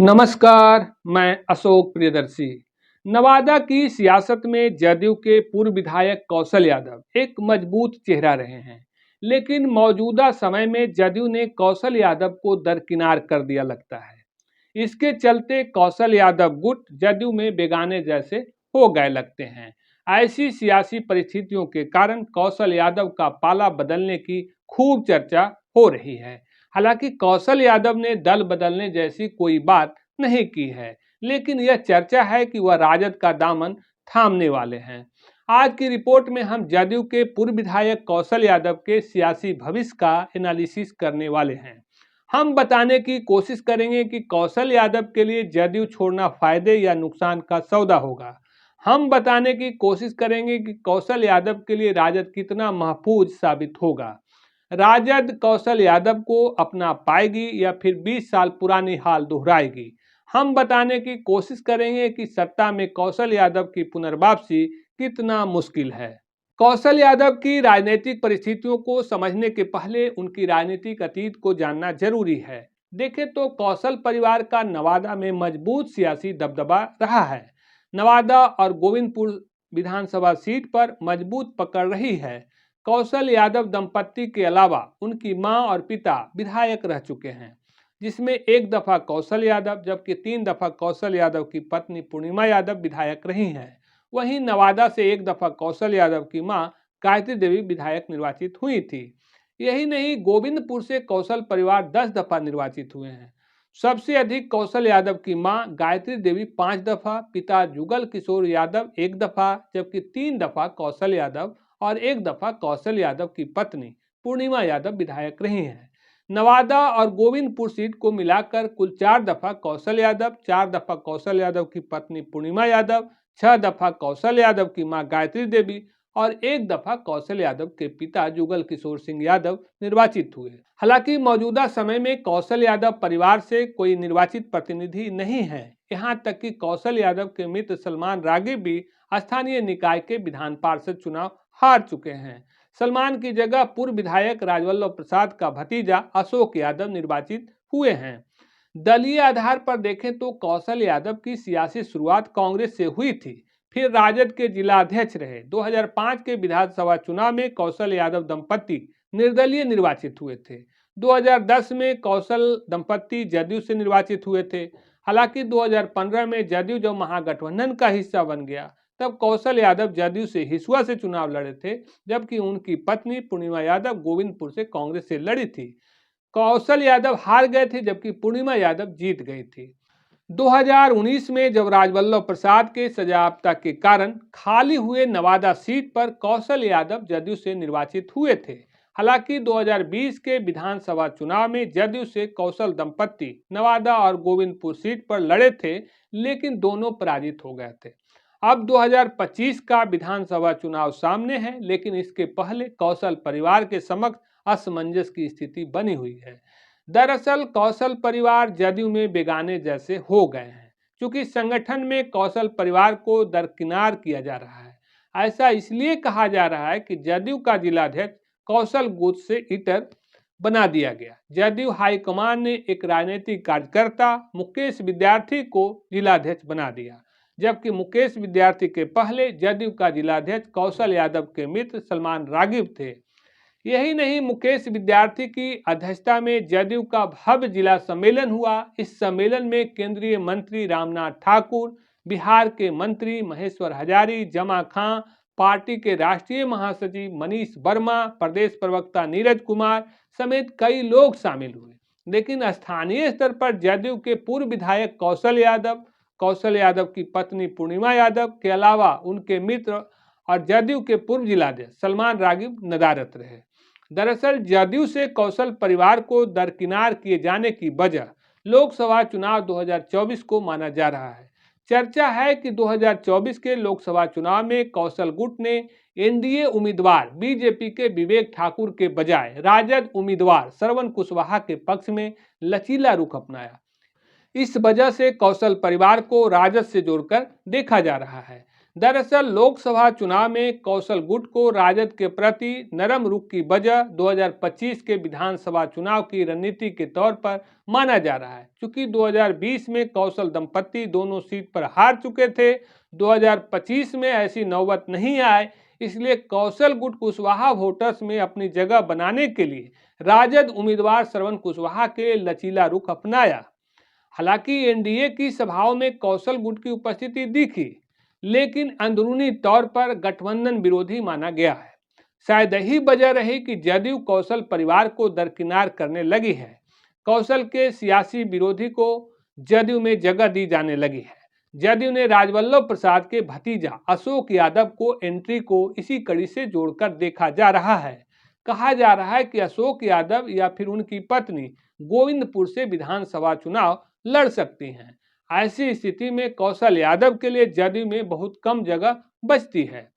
नमस्कार, मैं अशोक प्रियदर्शी। नवादा की सियासत में जदयू के पूर्व विधायक कौशल यादव एक मजबूत चेहरा रहे हैं, लेकिन मौजूदा समय में जदयू ने कौशल यादव को दरकिनार कर दिया लगता है। इसके चलते कौशल यादव गुट जदयू में बेगाने जैसे हो गए लगते हैं। ऐसी सियासी परिस्थितियों के कारण कौशल यादव का पाला बदलने की खूब चर्चा हो रही है। हालांकि कौशल यादव ने दल बदलने जैसी कोई बात नहीं की है, लेकिन यह चर्चा है कि वह राजद का दामन थामने वाले हैं। आज की रिपोर्ट में हम जदयू के पूर्व विधायक कौशल यादव के सियासी भविष्य का एनालिसिस करने वाले हैं। हम बताने की कोशिश करेंगे कि कौशल यादव के लिए जदयू छोड़ना फायदे या नुकसान का सौदा होगा। हम बताने की कोशिश करेंगे कि कौशल यादव के लिए राजद कितना महफूज साबित होगा। राजद कौशल यादव को अपना पाएगी या फिर 20 साल पुरानी हाल दोहराएगी। हम बताने की कोशिश करेंगे कि सत्ता में कौशल यादव की पुनर्वापसी कितना मुश्किल है। कौशल यादव की राजनीतिक परिस्थितियों को समझने के पहले उनकी राजनीतिक अतीत को जानना जरूरी है। देखें तो कौशल परिवार का नवादा में मजबूत सियासी दबदबा रहा है। नवादा और गोविंदपुर विधानसभा सीट पर मजबूत पकड़ रही है। कौशल यादव दंपत्ति के अलावा उनकी मां और पिता विधायक रह चुके हैं, जिसमें एक दफा कौशल यादव जबकि 3 दफा कौशल यादव की पत्नी पूर्णिमा यादव विधायक रही हैं। वहीं नवादा से एक दफा कौशल यादव की मां गायत्री देवी विधायक निर्वाचित हुई थी। यही नहीं, गोविंदपुर से कौशल परिवार 10 दफा निर्वाचित हुए हैं। सबसे अधिक कौशल यादव की मां गायत्री देवी 5 दफा, पिता जुगल किशोर यादव 1 दफा, जबकि 3 दफा कौशल यादव और 1 दफा कौशल यादव की पत्नी पूर्णिमा यादव विधायक रही हैं। नवादा और गोविंदपुर सीट को मिलाकर कुल 4 दफा कौशल यादव, 4 दफा कौशल यादव की पत्नी पूर्णिमा यादव, 6 दफा कौशल यादव की मां गायत्री देवी और 1 दफा कौशल यादव के पिता जुगल किशोर सिंह यादव निर्वाचित हुए। हालांकि मौजूदा समय में कौशल यादव परिवार से कोई निर्वाचित प्रतिनिधि नहीं है। यहाँ तक कि कौशल यादव के मित्र सलमान रागिब भी स्थानीय निकाय के विधान पार्षद चुनाव हार चुके हैं। सलमान की जगह पूर्व विधायक राजवल्लभ प्रसाद का भतीजा अशोक यादव निर्वाचित हुए हैं। दलीय आधार पर देखें तो कौशल यादव की सियासी शुरुआत कांग्रेस से हुई थी, फिर राजद के जिला अध्यक्ष रहे। 2005 के विधानसभा चुनाव में कौशल यादव दंपत्ति निर्दलीय निर्वाचित हुए थे। 2010 में कौशल दंपत्ति जदयू से निर्वाचित हुए थे। हालांकि 2015 में जदयू जब महागठबंधन का हिस्सा बन गया, तब कौशल यादव जदयू से हिसुआ से चुनाव लड़े थे, जबकि उनकी पत्नी पूर्णिमा यादव गोविंदपुर से कांग्रेस से लड़ी थी। कौशल यादव हार गए थे जबकि पूर्णिमा यादव जीत गई थी। 2019 में जब राजवल्लभ प्रसाद के सजायाफ्ता के कारण खाली हुए नवादा सीट पर कौशल यादव जदयू से निर्वाचित हुए थे। हालांकि 2020 के विधानसभा चुनाव में जदयू से कौशल दंपत्ति नवादा और गोविंदपुर सीट पर लड़े थे, लेकिन दोनों पराजित हो गए थे। अब 2025 का विधानसभा चुनाव सामने है, लेकिन इसके पहले कौशल परिवार के समक्ष असमंजस की स्थिति बनी हुई है। दरअसल कौशल परिवार जदयू में बेगाने जैसे हो गए हैं, क्योंकि संगठन में कौशल परिवार को दरकिनार किया जा रहा है। ऐसा इसलिए कहा जा रहा है कि जदयू का जिलाध्यक्ष कौशल गुट से इटर बना दिया गया। जदयू हाईकमान ने एक राजनीतिक कार्यकर्ता मुकेश विद्यार्थी को जिलाध्यक्ष बना दिया, जबकि मुकेश विद्यार्थी के पहले जदयू का जिलाध्यक्ष कौशल यादव के मित्र सलमान रागिब थे। यही नहीं, मुकेश विद्यार्थी की अध्यक्षता में जदयू का भव्य जिला सम्मेलन हुआ। इस सम्मेलन में केंद्रीय मंत्री रामनाथ ठाकुर, बिहार के मंत्री महेश्वर हजारी, जमा खां, पार्टी के राष्ट्रीय महासचिव मनीष वर्मा, प्रदेश प्रवक्ता नीरज कुमार समेत कई लोग शामिल हुए। लेकिन स्थानीय स्तर पर जदयू के पूर्व विधायक कौशल यादव, कौशल यादव की पत्नी पूर्णिमा यादव के अलावा उनके मित्र और जदयू के पूर्व जिलाध्यक्ष सलमान रागिब नदारत रहे। दरअसल जदयू से कौशल परिवार को दरकिनार किए जाने की वजह लोकसभा चुनाव 2024 को माना जा रहा है। चर्चा है कि 2024 के लोकसभा चुनाव में कौशल गुट ने एनडीए उम्मीदवार बीजेपी के विवेक ठाकुर के बजाय राजद उम्मीदवार श्रवण कुशवाहा के पक्ष में लचीला रुख अपनाया। इस वजह से कौशल परिवार को राजद से जोड़कर देखा जा रहा है। दरअसल लोकसभा चुनाव में कौशल गुट को राजद के प्रति नरम रुख की वजह 2025 के विधानसभा चुनाव की रणनीति के तौर पर माना जा रहा है। चूंकि 2020 में कौशल दंपत्ति दोनों सीट पर हार चुके थे, 2025 में ऐसी नौबत नहीं आए, इसलिए कौशल गुट कुशवाहा वोटर्स में अपनी जगह बनाने के लिए राजद उम्मीदवार श्रवण कुशवाहा के लचीला रुख अपनाया। हालांकि एनडीए की सभाओं में कौशल गुट की उपस्थिति दिखी, लेकिन अंदरूनी तौर पर गठबंधन विरोधी माना गया है। शायद यही वजह रही कि जदयू कौशल परिवार को दरकिनार करने लगी है। कौशल के सियासी विरोधी को जदयू में जगह दी जाने लगी है। जदयू ने राजवल्लभ प्रसाद के भतीजा अशोक यादव को एंट्री को इसी कड़ी से जोड़कर देखा जा रहा है। कहा जा रहा है कि अशोक यादव या फिर उनकी पत्नी गोविंदपुर से विधानसभा चुनाव लड़ सकती हैं। ऐसी स्थिति में कौशल यादव के लिए जदयू में बहुत कम जगह बचती है।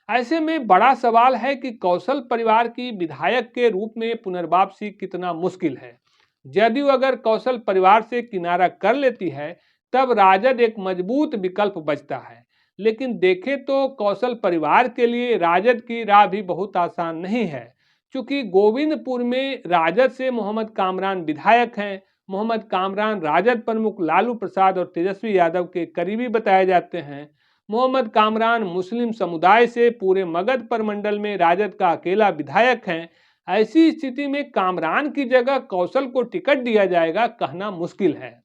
ऐसे में बड़ा सवाल है कि कौशल परिवार की विधायक के रूप में पुनर्वापसी कितना मुश्किल है। जदयू अगर कौशल परिवार से किनारा कर लेती है तब राजद एक मजबूत विकल्प बचता है, लेकिन देखें तो कौशल परिवार के लिए राजद की राह भी बहुत आसान नहीं है। चूंकि गोविंदपुर में राजद से मोहम्मद कामरान विधायक हैं। मोहम्मद कामरान राजद प्रमुख लालू प्रसाद और तेजस्वी यादव के करीबी बताए जाते हैं। मोहम्मद कामरान मुस्लिम समुदाय से पूरे मगध प्रमंडल में राजद का अकेला विधायक हैं। ऐसी स्थिति में कामरान की जगह कौशल को टिकट दिया जाएगा कहना मुश्किल है।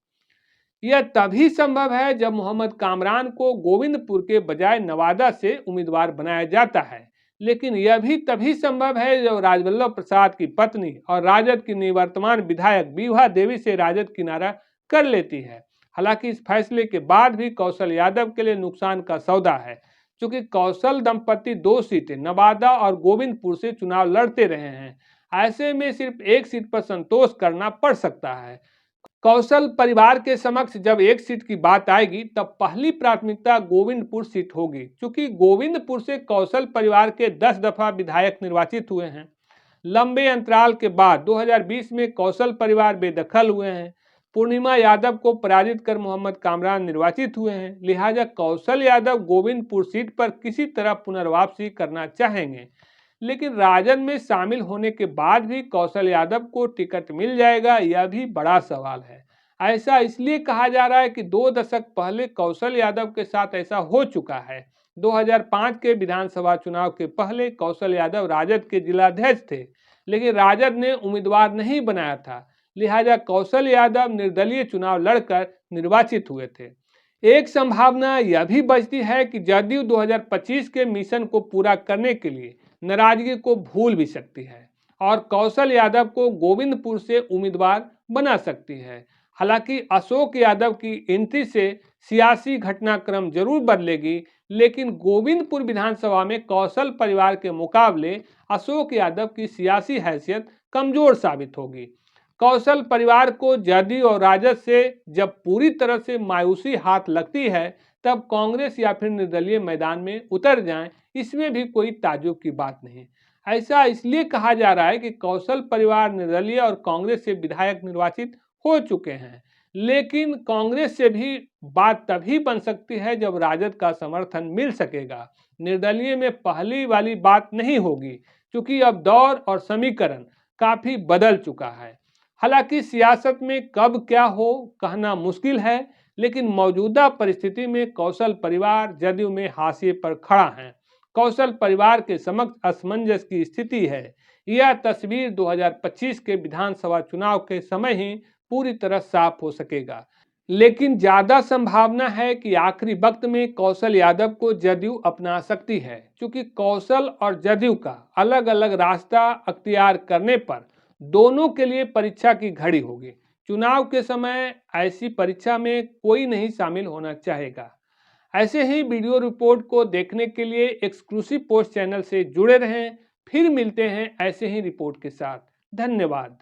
यह तभी संभव है जब मोहम्मद कामरान को गोविंदपुर के बजाय नवादा से उम्मीदवार बनाया जाता है, लेकिन यह भी तभी संभव है जब राजवल्लभ प्रसाद की पत्नी और राजद की निवर्तमान विधायक विभा देवी से राजद किनारा कर लेती है। हालांकि इस फैसले के बाद भी कौशल यादव के लिए नुकसान का सौदा है, क्योंकि कौशल दंपत्ति 2 सीटें नवादा और गोविंदपुर से चुनाव लड़ते रहे हैं। ऐसे में सिर्फ एक सीट पर संतोष करना पड़ सकता है। कौशल परिवार के समक्ष जब एक सीट की बात आएगी तब पहली प्राथमिकता गोविंदपुर सीट होगी, क्योंकि गोविंदपुर से कौशल परिवार के 10 दफा विधायक निर्वाचित हुए हैं। लंबे अंतराल के बाद 2020 में कौशल परिवार बेदखल हुए हैं। पूर्णिमा यादव को पराजित कर मोहम्मद कामरान निर्वाचित हुए हैं। लिहाजा कौशल यादव गोविंदपुर सीट पर किसी तरह पुनर्वापसी करना चाहेंगे, लेकिन राजद में शामिल होने के बाद भी कौशल यादव को टिकट मिल जाएगा, यह भी बड़ा सवाल है। ऐसा इसलिए कहा जा रहा है कि 2 दशक पहले कौशल यादव के साथ ऐसा हो चुका है। 2005 के विधानसभा चुनाव के पहले कौशल यादव राजद के जिलाध्यक्ष थे, लेकिन राजद ने उम्मीदवार नहीं बनाया था। लिहाजा कौशल यादव निर्दलीय चुनाव लड़कर निर्वाचित हुए थे। एक संभावना यह भी बचती है कि जदयू 2025 के मिशन को पूरा करने के लिए नाराजगी को भूल भी सकती है और कौशल यादव को गोविंदपुर से उम्मीदवार बना सकती है। हालांकि अशोक यादव की एंट्री से सियासी घटनाक्रम जरूर बदलेगी, लेकिन गोविंदपुर विधानसभा में कौशल परिवार के मुकाबले अशोक यादव की सियासी हैसियत कमजोर साबित होगी। कौशल परिवार को जदयू और राजद से जब पूरी तरह से मायूसी हाथ लगती है तब कांग्रेस या फिर निर्दलीय मैदान में उतर जाएं, इसमें भी कोई ताज्जुब की बात नहीं। ऐसा इसलिए कहा जा रहा है कि कौशल परिवार निर्दलीय और कांग्रेस से विधायक निर्वाचित हो चुके हैं, लेकिन कांग्रेस से भी बात तभी बन सकती है जब राजद का समर्थन मिल सकेगा। निर्दलीय में पहली वाली बात नहीं होगी, क्योंकि अब दौर और समीकरण काफी बदल चुका है। हालांकि सियासत में कब क्या हो कहना मुश्किल है, लेकिन मौजूदा परिस्थिति में कौशल परिवार जदयू में हाशिए पर खड़ा है। कौशल परिवार के समक्ष असमंजस की स्थिति है। यह तस्वीर 2025 के विधानसभा चुनाव के समय ही पूरी तरह साफ हो सकेगा, लेकिन ज्यादा संभावना है कि आखिरी वक्त में कौशल यादव को जदयू अपना सकती है, क्योंकि कौशल और जदयू का अलग अलग रास्ता अख्तियार करने पर दोनों के लिए परीक्षा की घड़ी होगी। चुनाव के समय ऐसी परीक्षा में कोई नहीं शामिल होना चाहेगा। ऐसे ही वीडियो रिपोर्ट को देखने के लिए एक्सक्लूसिव पोस्ट चैनल से जुड़े रहें। फिर मिलते हैं ऐसे ही रिपोर्ट के साथ। धन्यवाद।